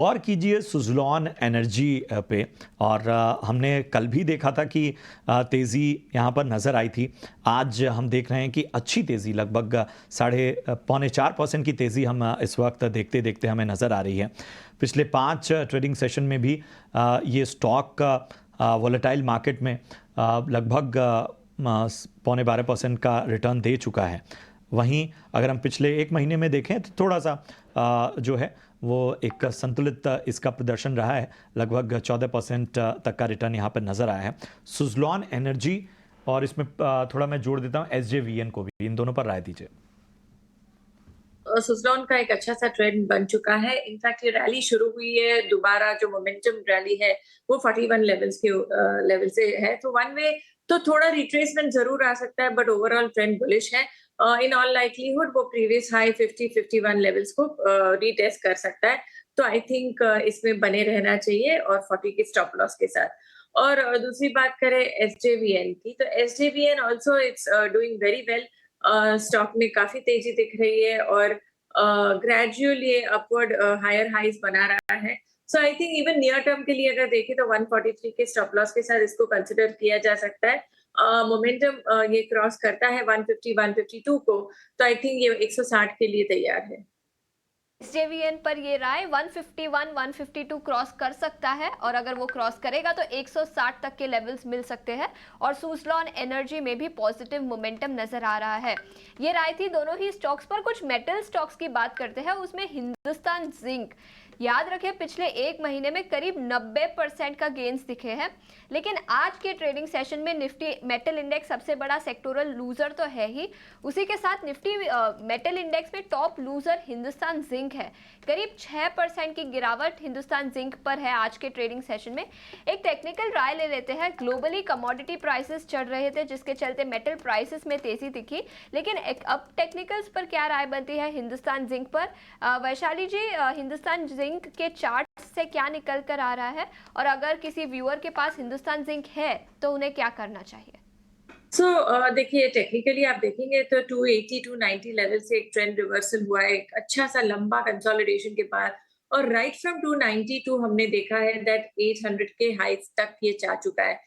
और कीजिए सुज़लॉन एनर्जी पे। और हमने कल भी देखा था कि तेज़ी यहाँ पर नज़र आई थी। आज हम देख रहे हैं कि अच्छी तेज़ी लगभग साढ़े पौने 4% की तेज़ी हम इस वक्त देखते देखते हमें नज़र आ रही है। पिछले 5 ट्रेडिंग सेशन में भी ये स्टॉक वोलेटाइल मार्केट में लगभग पौने 12% का रिटर्न दे चुका है। वहीं अगर हम पिछले 1 महीने में देखें तो थोड़ा सा जो है वो एक संतुलित इसका प्रदर्शन रहा है। लगभग 14% तक का रिटर्न यहाँ पर नज़र आया है। सुज़लॉन एनर्जी और इसमें थोड़ा मैं जोड़ देता हूँ एसजेवीएन को भी। इन दोनों पर राय दीजिए। सुज़लॉन का एक अच्छा सा ट्रेंड बन चुका है। इनफैक्ट ये रैली शुरू हुई है, दोबारा जो मोमेंटम रैली है वो 41 लेवल से है। तो वन वे तो थोड़ा रिट्रेसमेंट जरूर आ सकता है, बट ओवरऑल ट्रेंड बुलिश है। इन ऑल लाइकलीहुड वो प्रीवियस हाई 50-51 लेवल्स को रीटेस्ट कर सकता है। तो आई थिंक इसमें बने रहना चाहिए और 40 के स्टॉप लॉस के साथ। और दूसरी बात करें एसजेवीएन की, तो SJVN also it's doing very well. Stock में काफी तेजी दिख रही है और ग्रेजुअल ये अपवर्ड हायर हाइज बना रहा है। So I think even near term के लिए अगर देखें तो 143 के स्टॉप लॉस के साथ इसको कंसिडर किया जा सकता है। मोमेंटम ये क्रॉस करता है 150 152 को, तो आई थिंक ये 160 के लिए तैयार है। एसजेवीएन पर ये राय 151 152 क्रॉस कर सकता है और अगर वो क्रॉस करेगा तो 160 तक के लेवल्स मिल सकते हैं। और सुज़लॉन एनर्जी में भी पॉजिटिव मोमेंटम नजर आ रहा है। ये राय थी दोनों ही स्टॉक्स पर। कुछ मेटल स्टॉक्स की बात करते हैं, उसमें हिंदुस्तान जिंक। याद रखें पिछले 1 महीने में करीब 90% का गेन्स दिखे हैं, लेकिन आज के ट्रेडिंग सेशन में निफ्टी मेटल इंडेक्स सबसे बड़ा सेक्टोरल लूजर तो है ही, उसी के साथ निफ्टी मेटल इंडेक्स में टॉप लूजर हिंदुस्तान जिंक है। करीब 6% की गिरावट हिंदुस्तान जिंक पर है आज के ट्रेडिंग सेशन में। एक टेक्निकल राय ले लेते हैं। ग्लोबली कमोडिटी प्राइसेस चढ़ रहे थे जिसके चलते मेटल प्राइसेस में तेजी दिखी, लेकिन अब टेक्निकल्स पर क्या राय बनती है हिंदुस्तान जिंक पर? वैशाली जी, हिंदुस्तान जिंक के चार्ट से क्या निकल कर आ रहा है और अगर किसी व्यूअर के पास हिंदुस्तान जिंक है तो उन्हें क्या करना चाहिए? देखिए टेक्निकली आप देखेंगे तो 280 290 लेवल से एक ट्रेंड रिवर्सल हुआ है, एक अच्छा सा लंबा कंसोलिडेशन के बाद। और राइट फ्रॉम 292 हमने देखा है दैट 800 के हाइट्स तक ये जा चुका है।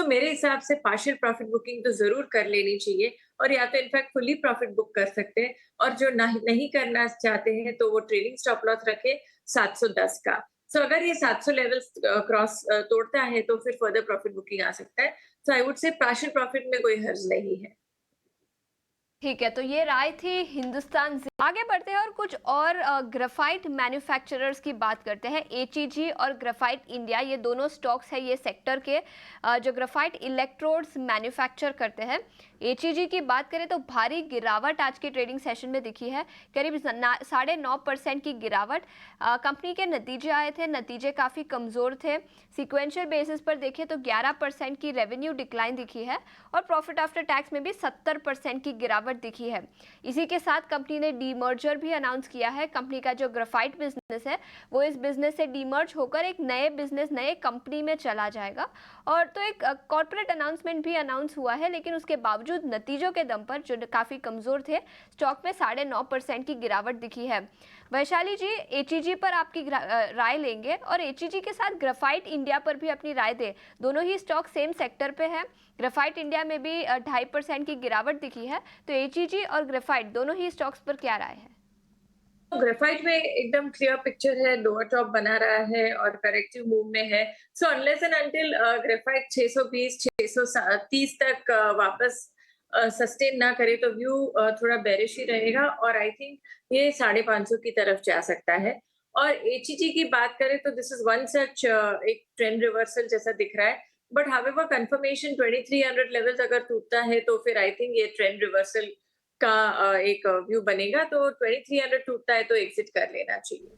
मेरे हिसाब से पार्शियल प्रॉफिट बुकिंग तो जरूर कर लेनी चाहिए, और या तो इनफैक्ट फुली प्रॉफिट बुक कर सकते हैं। और जो नहीं करना चाहते हैं तो वो ट्रेलिंग स्टॉप लॉस रखे 710 का। अगर ये 700 लेवल्स क्रॉस तोड़ता है तो फिर फर्दर प्रॉफिट बुकिंग आ सकता है। I would say partial profit में कोई हर्ज नहीं है। ठीक है, तो ये राय थी हिंदुस्तान जिंक। आगे बढ़ते हैं और कुछ और ग्रेफाइट मैन्युफैक्चरर्स की बात करते हैं। एचईजी और ग्रेफाइट इंडिया, ये दोनों स्टॉक्स है ये सेक्टर के जो ग्रेफाइट इलेक्ट्रोड्स मैन्युफैक्चर करते हैं। एचईजी की बात करें तो भारी गिरावट आज के ट्रेडिंग सेशन में दिखी है, करीब 9.5% की गिरावट। कंपनी के नतीजे आए थे, नतीजे काफ़ी कमज़ोर थे। सिक्वेंशियल बेसिस पर देखें तो 11% की रेवेन्यू डिक्लाइन दिखी है और प्रॉफिट आफ्टर टैक्स में भी 70% की गिरावट दिखी है। इसी के साथ कंपनी ने डीमर्जर भी अनाउंस किया है। कंपनी का जो ग्रेफाइट बिजनेस है वो इस बिजनेस से डीमर्ज होकर एक नए बिजनेस, नए कंपनी में चला जाएगा। और तो एक कॉर्पोरेट अनाउंसमेंट भी अनाउंस हुआ है, लेकिन उसके बावजूद नतीजों के दम पर जो काफ़ी कमज़ोर थे, स्टॉक में 9.5% की गिरावट दिखी है। वैशाली जी, एचईजी पर आपकी राय लेंगे और एचईजी के साथ ग्रेफाइट इंडिया पर भी अपनी राय दें। दोनों ही स्टॉक सेम सेक्टर पे है। ग्रेफाइट इंडिया में भी 2.5% की गिरावट दिखी है, तो एचईजी और ग्रेफाइट दोनों ही स्टॉक्स पर क्या राय है? ग्रेफाइट में एकदम क्लियर पिक्चर है, लोअर टॉप बना रहा है और करेक्टिव मूव में है। अनलेस एंड अंटिल ग्रेफाइट 620 630 तक वापस सस्टेन ना करे तो व्यू थोड़ा बेरिश ही रहेगा, और आई थिंक ये 550 की तरफ जा सकता है। और एचईजी की बात करें तो दिस इज वन सच एक ट्रेंड रिवर्सल जैसा दिख रहा है। बट हाउएवर कंफर्मेशन 2300 लेवल्स अगर टूटता है तो फिर आई थिंक ये ट्रेंड रिवर्सल का एक व्यू बनेगा। तो 2300 टूटता है तो एग्जिट कर लेना चाहिए।